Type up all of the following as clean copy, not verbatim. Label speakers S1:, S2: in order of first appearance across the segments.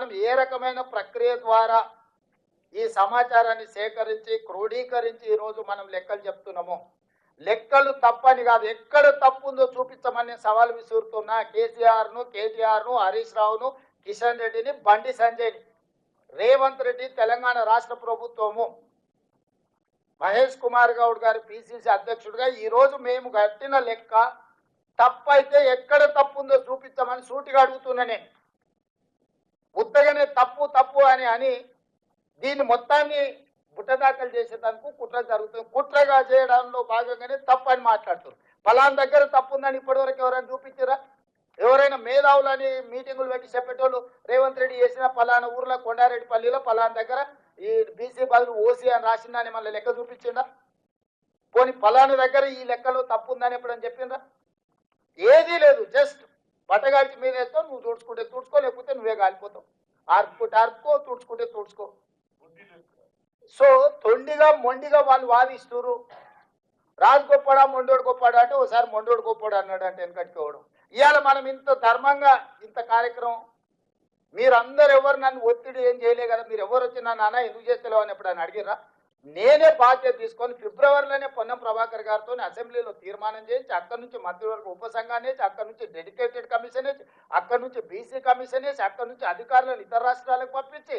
S1: మనం ఏ రకమైన ప్రక్రియ ద్వారా ఈ సమాచారాన్ని సేకరించి క్రోడీకరించి ఈరోజు మనం లెక్కలు చెప్తున్నాము. లెక్కలు తప్పని కాదు, ఎక్కడ తప్పు ఉందో చూపించమని సవాల్ విసురుతున్నా కేటీఆర్ను హరీష్ రావును కిషన్ రెడ్డిని బండి సంజయ్ని రేవంత్ రెడ్డి తెలంగాణ రాష్ట్ర ప్రభుత్వము మహేష్ కుమార్ గౌడ్ గారి పిసిసి అధ్యక్షుడిగా ఈరోజు మేము కట్టిన లెక్క తప్పైతే ఎక్కడ తప్పు ఉందో చూపించమని సూటిగా అడుగుతున్నా. నేను ఉత్తగానే తప్పు తప్పు అని దీన్ని మొత్తాన్ని బుట్టదాఖలు చేసేదానికి కుట్ర జరుగుతుంది. కుట్రగా చేయడంలో భాగంగానే తప్పు అని మాట్లాడుతారు. ఫలానా దగ్గర తప్పు ఉందని ఇప్పటివరకు ఎవరైనా చూపించారా? ఎవరైనా మేధావులని మీటింగులు పెట్టి చెప్పేటోళ్ళు రేవంత్ రెడ్డి చేసిన ఫలానా ఊర్లో కొండారెడ్డిపల్లిలో ఫలానా దగ్గర ఈ బీసీ బదులు ఓసీ అని రాసిందని మళ్ళీ లెక్క చూపించిందా? పోనీ ఫలానా దగ్గర ఈ లెక్కలో తప్పు ఉందని ఎప్పుడని చెప్పిందా? ఏదీ లేదు. జస్ట్ బట్టగాల్చి మీద వేస్తావు, నువ్వు తుడుచుకుంటే తుడుచుకో, లేకపోతే నువ్వే కాలిపోతావు. ఆర్పుకుంటే ఆర్పుకో, తుడుచుకుంటే తుడుచుకో. సో తొండిగా మొండిగా వాళ్ళు వాదిస్తున్నారు. రాజు గొప్పడా మొండోడు గొప్పడా అంటే ఒకసారి మొండోడు గొప్పడు అన్నాడు అంటే వెనకట్టుకోవడం. ఇవాళ మనం ఇంత ధర్మంగా ఇంత కార్యక్రమం మీరందరూ ఎవరు నన్ను ఒత్తిడి ఏం చేయలే కదా, మీరు ఎవరు వచ్చి నన్ను అన్న ఎందుకు చేస్తలేవు అని ఎప్పుడైనా అడిగిరా? నేనే బాధ్యత తీసుకొని ఫిబ్రవరిలోనే పొన్నం ప్రభాకర్ గారితో అసెంబ్లీలో తీర్మానం చేయించి అక్కడి నుంచి మంత్రివర్గ ఉపసంఘాన్ని వేసి అక్కడి నుంచి డెడికేటెడ్ కమిషన్ వేసి అక్కడి నుంచి బీసీ కమిషన్ వేసి అక్కడి నుంచి అధికారులను ఇతర రాష్ట్రాలకు పంపించి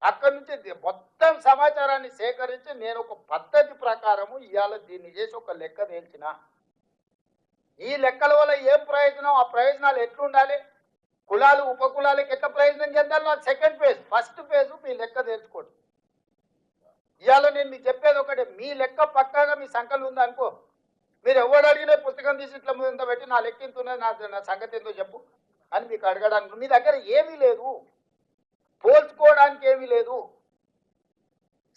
S1: అక్కడి నుంచి మొత్తం సమాచారాన్ని సేకరించి నేను ఒక పద్ధతి ప్రకారము ఇవాళ దీన్ని చేసి ఒక లెక్క తేల్చిన. ఈ లెక్కల వల్ల ఏం ప్రయోజనం, ఆ ప్రయోజనాలు ఎట్లుండాలి, కులాలు ఉపకులాలకు ఎట్లా ప్రయోజనం చెందాలి, నాకు సెకండ్ ఫేజ్. ఫస్ట్ ఫేజ్ మీ లెక్క తెలుసుకోండి. ఇవాళ నేను మీకు చెప్పేది ఒకటే, మీ లెక్క పక్కాగా మీ సంఖ్యలు ఉందనుకో, మీరు ఎవరు అడిగినా పుస్తకం తీసి ఇట్లా ముందు పెట్టి నా లెక్క ఎంత ఉన్నది, నా సంగతి ఏందో చెప్పు అని మీకు అడగడానికి మీ దగ్గర ఏమీ లేదు, పోల్చుకోవడానికి ఏమీ లేదు,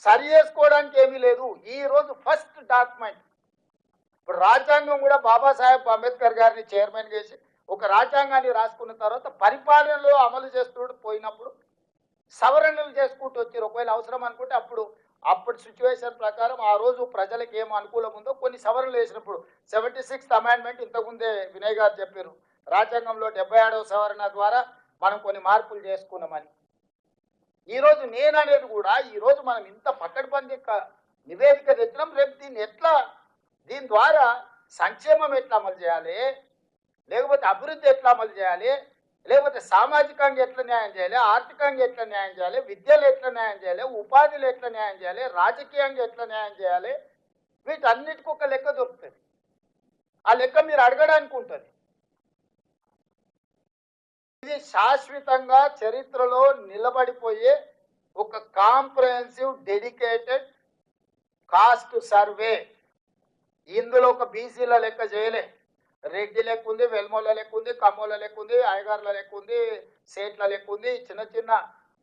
S1: సరి చేసుకోవడానికి ఏమీ లేదు. ఈరోజు ఫస్ట్ డాక్యుమెంట్ ఇప్పుడు రాజ్యాంగం కూడా బాబాసాహెబ్ అంబేద్కర్ గారిని చైర్మన్ చేసి ఒక రాజ్యాంగాన్ని రాసుకున్న తర్వాత పరిపాలనలో అమలు చేస్తూ పోయినప్పుడు సవరణలు చేసుకుంటూ వచ్చారు. ఒకవేళ అవసరం అనుకుంటే అప్పుడు సిచ్యువేషన్ ప్రకారం ఆ రోజు ప్రజలకు ఏం అనుకూలం ఉందో కొన్ని సవరణలు వేసినప్పుడు 76th అమెండ్మెంట్ ఇంతకుముందే వినయ్ గారు చెప్పారు, రాజ్యాంగంలో 77వ సవరణ ద్వారా మనం కొన్ని మార్పులు చేసుకున్నామని. ఈరోజు నేను అనేది కూడా ఈరోజు మనం ఇంత పక్కడబంది నివేదిక తెచ్చినాం. రేపు దీని ద్వారా సంక్షేమం ఎట్లా అమలు చేయాలి, లేకపోతే అభివృద్ధి ఎట్లా అమలు చేయాలి, లేకపోతే సామాజికంగా ఎట్లా న్యాయం చేయాలి, ఆర్థికంగా ఎట్లా న్యాయం చేయాలి, విద్యలో ఎట్లా న్యాయం చేయాలి, ఉపాధిలో ఎట్లా న్యాయం చేయాలి, రాజకీయంగా ఎట్లా న్యాయం చేయాలి, వీటన్నిటికీ ఒక లెక్క దొరుకుతుంది. ఆ లెక్క మీరు అడగడానికి ఉంటుంది. ఇది శాశ్వతంగా చరిత్రలో నిలబడిపోయే ఒక కాంప్రహెన్సివ్ డెడికేటెడ్ కాస్ట్ సర్వే. ఇందులో ఒక బీసీల లెక్క చేయలే, రెడ్డి లెక్క ఉంది, వెల్మోల లెక్క ఉంది, కమ్మోల లెక్క ఉంది, అయ్యగారుల లెక్క ఉంది, సేట్ల లెక్క ఉంది, చిన్న చిన్న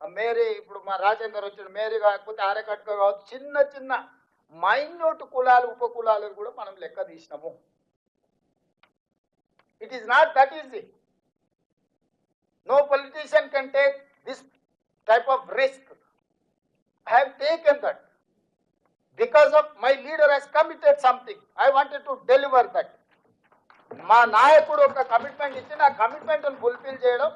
S1: మేరీ, ఇప్పుడు మా రాజేందర్ వచ్చిన మేరీ కాకపోతే ఆరకట్క కావచ్చు, చిన్న చిన్న మైన్యూట్ కులాలు ఉపకులాలను కూడా మనం లెక్క తీసినాము. It is not that easy. No politician can take this type of risk. I have taken that because of my leader has committed something. I wanted to deliver that. మా నాయకుడు ఒక కమిట్మెంట్ ఇచ్చి నా కమిట్మెంట్ను ఫుల్ఫిల్ చేయడం,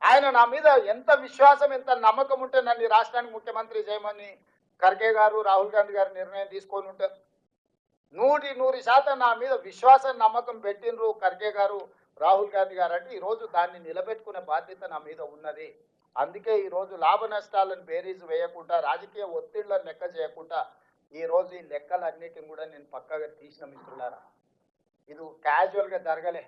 S1: ఆయన నా మీద ఎంత విశ్వాసం ఎంత నమ్మకం ఉంటే నన్ను రాష్ట్రానికి ముఖ్యమంత్రి చేయమని ఖర్గే గారు రాహుల్ గాంధీ గారు నిర్ణయం తీసుకొని ఉంటారు. 100% నా మీద విశ్వాసం నమ్మకం పెట్టినరు ఖర్గే గారు రాహుల్ గాంధీ గారు అంటే ఈరోజు దాన్ని నిలబెట్టుకునే బాధ్యత నా మీద ఉన్నది. అందుకే ఈరోజు లాభ నష్టాలను బేరీజు వేయకుండా రాజకీయ ఒత్తిళ్లను లెక్క చేయకుండా ఈరోజు ఈ లెక్కలన్నిటిని కూడా నేను పక్కగా తీసిన మిత్రులారా. ఇది క్యాజువల్గా జరగలే.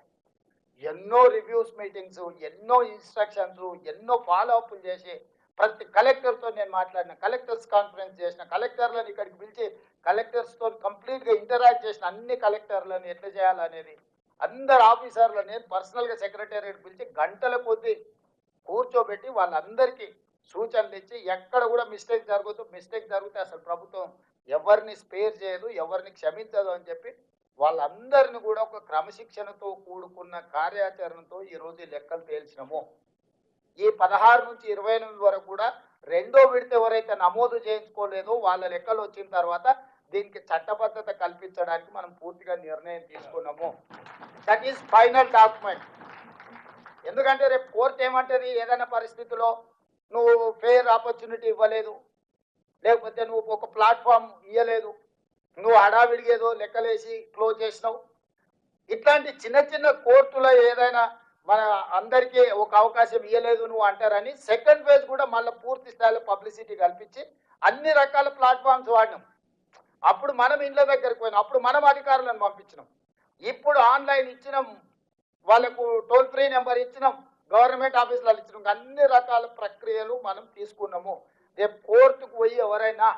S1: ఎన్నో రివ్యూస్ మీటింగ్స్, ఎన్నో ఇన్స్ట్రక్షన్స్, ఎన్నో ఫాలోఅప్లు చేసి ప్రతి కలెక్టర్తో నేను మాట్లాడిన, కలెక్టర్స్ కాన్ఫరెన్స్ చేసిన, కలెక్టర్లను ఇక్కడికి పిలిచి కలెక్టర్స్తో కంప్లీట్గా ఇంటరాక్ట్ చేసిన, అన్ని కలెక్టర్లను ఎట్లా చేయాలనేది అందరు ఆఫీసర్లు నేను పర్సనల్గా సెక్రటేరియట్ పిలిచి గంటల కొద్దీ కూర్చోబెట్టి వాళ్ళందరికీ సూచనలు ఇచ్చి ఎక్కడ కూడా మిస్టేక్ జరిగితే అసలు ప్రభుత్వం ఎవరిని స్పేర్ చేయదు, ఎవరిని క్షమించదు అని చెప్పి వాళ్ళందరిని కూడా ఒక క్రమశిక్షణతో కూడుకున్న కార్యాచరణతో ఈరోజు ఈ లెక్కలు తేల్చినాము. ఈ 16 నుంచి 28 వరకు కూడా రెండో విడత ఎవరైతే నమోదు చేయించుకోలేదో వాళ్ళ లెక్కలు వచ్చిన తర్వాత దీనికి చట్టబద్ధత కల్పించడానికి మనం పూర్తిగా నిర్ణయం తీసుకున్నాము. That is final document. ఎందుకంటే రేపు కోర్టు ఏమంటది, ఏదైనా పరిస్థితిలో నువ్వు ఫెయిర్ ఆపర్చునిటీ ఇవ్వలేదు, లేకపోతే నువ్వు ఒక ప్లాట్ఫామ్ ఇవ్వలేదు, నువ్వు హడావిడిగా ఏదో లెక్కలేసి క్లోజ్ చేసినావు. ఇట్లాంటి చిన్న చిన్న కోర్టులో ఏదైనా మన అందరికీ ఒక అవకాశం ఇవ్వలేదు నువ్వు అంటారని సెకండ్ ఫేజ్ కూడా మళ్ళీ పూర్తి స్థాయిలో పబ్లిసిటీ కల్పించి అన్ని రకాల ప్లాట్ఫామ్స్ వాడినాం. అప్పుడు మనం ఇండ్ల దగ్గరికి పోయినాం, అప్పుడు మనం అధికారులను పంపించినాం. ఇప్పుడు ఆన్లైన్ ఇచ్చినాం, వాళ్ళకు టోల్ ఫ్రీ నెంబర్ ఇచ్చినాం, గవర్నమెంట్ ఆఫీసులలో ఇచ్చినాం. అన్ని రకాల ప్రక్రియలు మనం తీసుకున్నాము. రేపు కోర్టుకు పోయి ఎవరైనా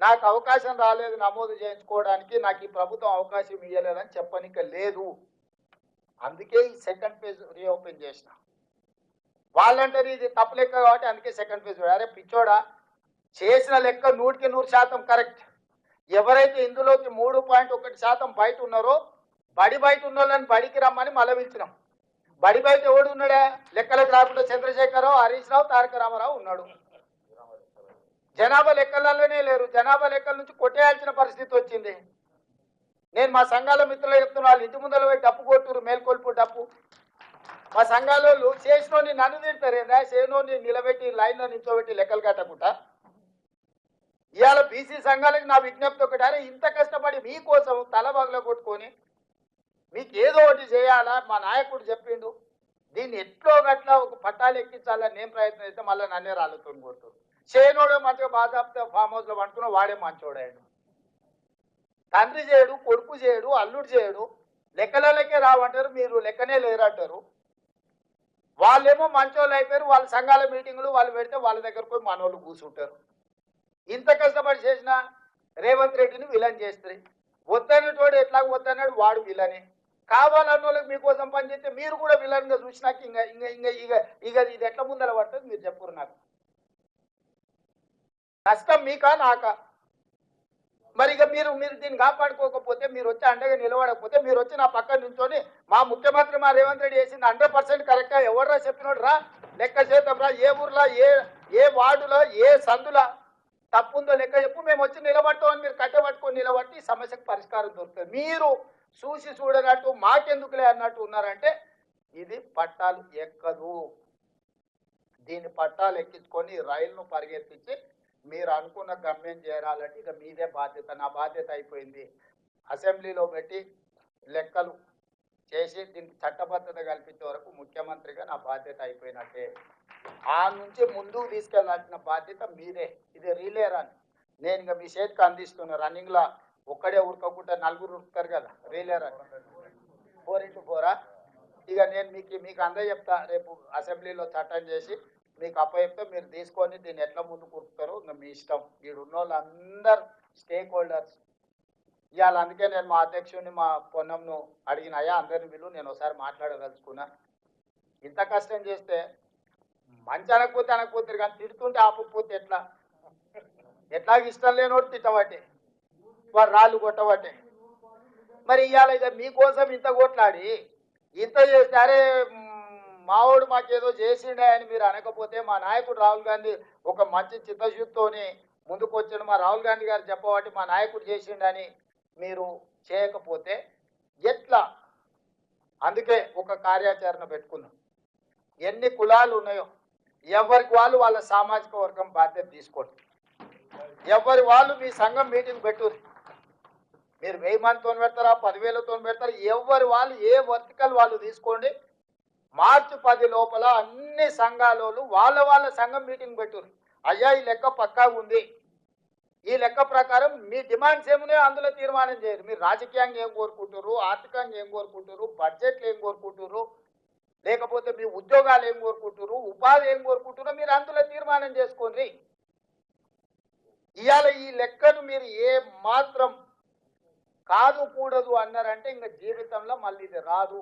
S1: నాకు అవకాశం రాలేదు నమోదు చేయించుకోవడానికి, నాకు ఈ ప్రభుత్వం అవకాశం ఇవ్వలేదని చెప్పనిక లేదు. అందుకే ఈ సెకండ్ ఫేజ్ రీఓపెన్ చేసిన. వాళ్ళంటారు ఇది తప్పు లెక్క కాబట్టి అందుకే సెకండ్ ఫేజ్. అరే పిచ్చోడా, చేసిన లెక్క 100% కరెక్ట్. ఎవరైతే ఇందులోకి 3.1% బయట ఉన్నారో బయట ఉన్న వాళ్ళని బడికి రమ్మని మళ్ళీ పిలిచినాం. బయట ఎవడు ఉన్నాడా? లెక్కలకు రాకుండా చంద్రశేఖరరావు, హరీష్ రావు, తారక రామారావు ఉన్నాడు. జనాభా లెక్కలలోనే లేరు. జనాభా లెక్కల నుంచి కొట్టేయాల్సిన పరిస్థితి వచ్చింది. నేను మా సంఘాల మిత్రులు చెప్తున్నా, వాళ్ళు ఇంటి ముందర పోయి డప్పు కొట్టురు, మేల్కొల్పు డప్పు. మా సంఘాలలో చేసినోని నన్ను తిడతారేందా? చేసినోని నిలబెట్టి లైన్లో నిల్చోబెట్టి లెక్కలు కట్టకుండా. ఇవాళ బీసీ సంఘాలకు నా విజ్ఞప్తి ఒకటి, అరే ఇంత కష్టపడి మీకోసం తల బగల కొట్టుకొని మీకు ఏదో ఒకటి చేయాలా, మా నాయకుడు చెప్పిండు, దీన్ని ఎట్లో గట్లా ఒక పట్టాలు ఎక్కించాలని నేను ప్రయత్నం చేస్తే మళ్ళీ నన్నే రాళ్ళతో కొడుతారు. చేయనోడే మంచిగా బాధాప్త ఫామ్ హౌస్లో పట్టుకున్న వాడే మంచోడాడు. తండ్రి చేయడు, కొడుకు చేయడు, అల్లుడు చేయడు, లెక్కలకే రావంటారు, మీరు లెక్కనే లేరంటారు. వాళ్ళేమో మంచోళ్ళు అయిపోయారు. వాళ్ళ సంఘాల మీటింగులు వాళ్ళు పెడితే వాళ్ళ దగ్గర పోయి మనోళ్ళు కూర్చుంటారు. ఇంత కష్టపడి చేసిన రేవంత్ రెడ్డిని విలన్ చేస్తుంది. వద్దనేటోడు ఎట్లా వద్దన్నాడు, వాడు విలనే. కావాలన్న వాళ్ళకి మీకోసం పనిచేస్తే మీరు కూడా విలన్గా చూసినాక ఇంకా ఇంకా ఇంకా ఇక ఇక ఇది ఎట్లా ముందర పడుతుంది మీరు చెప్పురు. నాకు కష్టం మీకా నాకా? మరి ఇక మీరు దీన్ని కాపాడుకోకపోతే, మీరు వచ్చి అండగా నిలబడకపోతే, మీరు వచ్చి నా పక్కన నుంచొని మా ముఖ్యమంత్రి మా రేవంత్ రెడ్డి చేసింది 100% కరెక్ట్గా ఎవడరా చెప్పినోడు రా, లెక్క చేద్దాం రా, ఏ ఊర్లో ఏ వార్డులో ఏ సందులో తప్పుందో లెక్క చెప్పు, మేము వచ్చి నిలబడతామని మీరు కట్టబట్టుకొని నిలబట్టి ఈ సమస్యకు పరిష్కారం దొరుకుతుంది. మీరు చూసి చూడనట్టు మాకెందుకులే అన్నట్టు ఉన్నారంటే ఇది పట్టాలు ఎక్కదు. దీన్ని పట్టాలు ఎక్కించుకొని రైలును పరిగెత్తించి మీరు అనుకున్న గమ్యం చేరాలంటే ఇక మీదే బాధ్యత. నా బాధ్యత అయిపోయింది. అసెంబ్లీలో పెట్టి లెక్కలు చేసి దీనికి చట్టబద్ధత కల్పించే వరకు ముఖ్యమంత్రిగా నా బాధ్యత అయిపోయినట్టే. ఆ నుంచి ముందుకు తీసుకెళ్లాల్సిన బాధ్యత మీదే. ఇది రీలే రన్. నేను ఇక మీ చేతికి అందిస్తున్నా. రన్నింగ్లో ఒక్కడే ఉరకకుండా నలుగురు ఉరుకుతారు కదా, రీలే రన్ 4x4. ఇక నేను మీకు అందే చెప్తా. రేపు అసెంబ్లీలో చట్టం చేసి మీకు అప్పచెప్తే మీరు తీసుకొని దీన్ని ఎట్లా ముందుకు ఉరుకుతారో ఇంకా మీ ఇష్టం. వీడు ఉన్న వాళ్ళందరూ స్టేక్ హోల్డర్స్. ఇవాళ అందుకే నేను మా అధ్యక్షుడిని మా పొన్నంను అడిగిన, అయ్యా అందరిని వీళ్ళు నేను ఒకసారి మాట్లాడదలుచుకున్నా. ఇంత కష్టం చేస్తే మంచి అనకపోతే కానీ తిడుతుంటే ఆపకపోతే ఎట్లాగ ఇష్టం లేనోడు తిట్టబట్టే, వాడు రాళ్ళు కొట్టబట్టే. మరి ఇవాళ ఇక మీకోసం ఇంత కొట్లాడి ఇంత చేస్తే అరే మావాడు మాకేదో చేసిండే అని మీరు అనకపోతే, మా నాయకుడు రాహుల్ గాంధీ ఒక మంచి చిత్తశుద్ధితోని ముందుకు వచ్చాడు, మా రాహుల్ గాంధీ గారు చెప్పబట్టి మా నాయకుడు చేసిండని మీరు చేయకపోతే ఎట్లా? అందుకే ఒక కార్యాచరణ పెట్టుకున్నాం. ఎన్ని కులాలు ఉన్నాయో ఎవరికి వాళ్ళు వాళ్ళ సామాజిక వర్గం బాధ్యత తీసుకోండి. ఎవరి వాళ్ళు మీ సంఘం మీటింగ్ పెట్టు. మీరు 1000 మందితో పెడతారా, 10,000తో పెడతారా, ఎవరి వాళ్ళు ఏ వర్టికల్ వాళ్ళు తీసుకోండి. మార్చి 10 లోపల అన్ని సంఘాలలో వాళ్ళ సంఘం మీటింగ్ పెట్టు. అయ్యా ఈ లెక్క పక్కా ఉంది, ఈ లెక్క ప్రకారం మీ డిమాండ్స్ ఏమున్నాయో అందులో తీర్మానం చేయరు. మీరు రాజకీయంగా ఏం కోరుకుంటారు, ఆర్థికంగా ఏం కోరుకుంటారు, బడ్జెట్లు ఏం కోరుకుంటారు, లేకపోతే మీ ఉద్యోగాలు ఏం కోరుకుంటారు, ఉపాధి ఏం కోరుకుంటారో మీరు అందులో తీర్మానం చేసుకోండి. ఇవాళ ఈ లెక్కను మీరు ఏ మాత్రం కాదు కూడదు అన్నారంటే ఇంకా జీవితంలో మళ్ళీ ఇది రాదు.